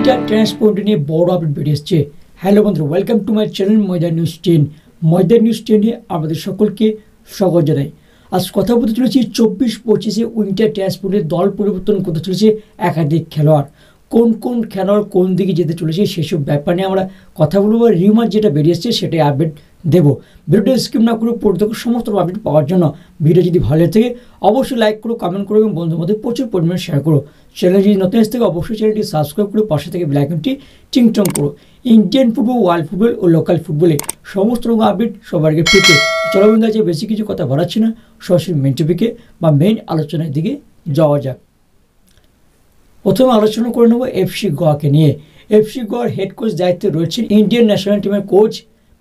Winter transport নিয়ে বড় update বেরিয়ে এসেছে। হ্যালো বন্ধুরা, welcome to my channel Maidan news 10। Maidan news 10-এ আমাদের সকলকে স্বাগত জানাই। আজ কথা বলতে চলেছি 24-25 উইন্টার ট্রান্সপোর্টের দল পরিবর্তন করতে চলেছে একাধিক খেলোয়াড়। কোন কোন খেলোয়াড় কোন দিকে যেতে চলেছে সেসব ব্যাপার নিয়ে আমরা কথা বলবো। রিউমার যেটা বেরিয়ে এসছে সেটাই আপডেট দেবো। ভিডিওটা স্কিপ না করে পড়ে দেখো সমস্ত আপডেট পাওয়ার জন্য। ভিডিও যদি ভালো লাগে থাকে অবশ্যই লাইক করো, কমেন্ট করো এবং বন্ধুদের মধ্যে প্রচুর পরিমাণে শেয়ার করো। চ্যানেল যদি নতুন এসে থাকে অবশ্যই চ্যানেলটি সাবস্ক্রাইব করে পাশে থেকে বেল আইকনটি টিংটং করো। ইন্ডিয়ান ফুটবল, ওয়ার্ল্ড ফুটবল ও লোকাল ফুটবলে সমস্ত রকম আপডেট সবার আগে পেতে চলো বন্ধু, আছে বেশি কিছু কথা বাড়াচ্ছি না, সরাসরি মেন টপিকে বা মেন আলোচনার দিকে যাওয়া যাক। প্রথমে আলোচনা করে নেব এফসি গোয়াকে নিয়ে। এফসি গোয়ার হেড কোচ দায়িত্বে রয়েছেন ইন্ডিয়ান ন্যাশনাল টিমের কোচ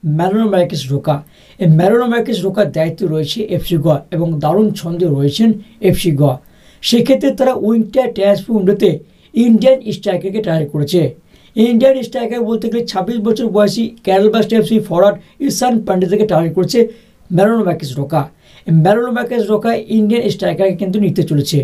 ম্যারিনো মার্কেস রোকা। এই ম্যারিনো মার্কেস রোকার দায়িত্ব রয়েছে এফসি গোয়া এবং দারুণ ছন্দে রয়েছেন এফসি গোয়া। সেক্ষেত্রে তারা উইন্টার ট্রান্সফার উইন্ডোতে ইন্ডিয়ান স্ট্রাইকারকে টার্গেট করেছে। ইন্ডিয়ান স্ট্রাইকার বলতে গেলে 26 বছর বয়সী কেরালা ব্লাস্টার্স এফসি ফরওয়ার্ড ঈশান পান্ডিয়াকে টার্গেট করেছে ম্যারিনো মার্কেস রোকা। এই ম্যারিনো মার্কেস রোকা ইন্ডিয়ান স্ট্রাইকারকে কিন্তু নিতে চলেছে।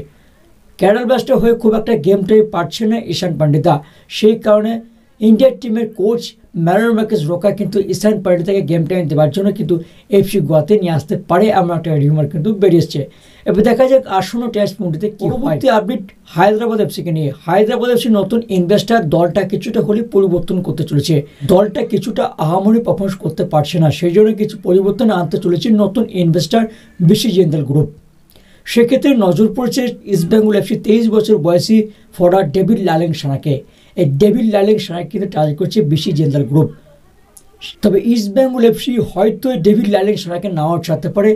কেরালা ব্লাস্টার হয়ে খুব একটা গেমটাই পারছে না ঈশান পান্ডিয়া, সেই কারণে ইন্ডিয়ান টিমের কোচ ম্যারিনো মার্কেস রোকা কিন্তু ঈশান পান্ডিয়াকে গেম টাইম দেওয়ার জন্য কিন্তু এফসি গোয়াতে নিয়ে আসতে পারে, এমন একটা রিউমার কিন্তু বেরিয়ে এসছে। এবার দেখা যাক আসন্ন টেস্ট মুন্ডিতে কি হয়। আপডেট হায়দ্রাবাদ এফসিকে নিয়ে। হায়দ্রাবাদ এফসি নতুন ইনভেস্টার দলটা কিছুটা হলে পরিবর্তন করতে চলেছে। দলটা কিছুটা আহামরি পারফরমেন্স করতে পারছে না, সেই জন্য কিছু পরিবর্তন আনতে চলেছে নতুন ইনভেস্টার বিসি জিন্দাল গ্রুপ। সেক্ষেত্রে নজর পড়েছে ইস্ট বেঙ্গল এফসি 23 বছর বয়সী ফরওয়ার্ড ডেভিড লালেং সানাকে। এই ডেভিড লালেং সানাকে কিন্তু টার্গেট করছে বিসি জিন্দাল গ্রুপ। তবে ইস্ট বেঙ্গল এফসি হয়তো ডেভিড লালেং সানাকে নাও ছাড়তে পারে।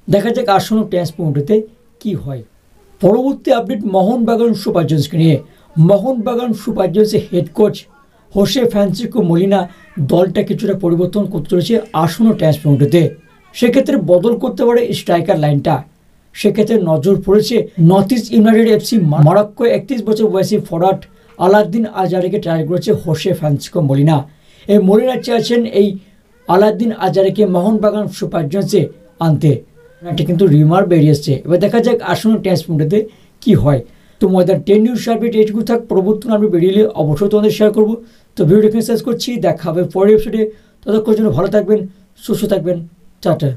দেখা যাক আসন্ন ট্রান্সপোর্টে কি হয়। পরবর্তী আপডেট মোহনবাগান সুপার জায়ান্টসকে নিয়ে। মোহনবাগান সুপার জায়ান্টসের head coach Jose Francisco Molina দলটা কিছুটা পরিবর্তন করতে চলেছে আসন্ন ট্রান্সপোর্টে। সেক্ষেত্রে বদল করতে পারে স্ট্রাইকার লাইনটা। সেক্ষেত্রে নজর পড়েছে north east United FC Morocco 31 বছর বয়সী ফরওয়ার্ড আলাদ্দিন আজারেকে টার্গেট করেছে হোসে ফ্রান্সিসকো মোলিনা। এই মোলিনা চাইছেন এই আলাদ্দিন আজারেকে মোহনবাগান সুপার জায়ান্টসে আনতে। এটা কিন্তু রিউমার বেরিয়ে এসছে। এবার দেখা যাক আসন্ন ট্রান্সপোর্টে কি হয়। তো ময়দান 10 নিউজ আপডেট এইটুকু থাক। পরবর্তী আপডেট বেরিয়ে অবশ্যই তোমাদের শেয়ার করবো। তো ভিডিওটা শেষ করছি, দেখা হবে পরের এপিসোডে। ততক্ষণ জন্য ভালো থাকবেন, সুস্থ থাকবেন, টাটা।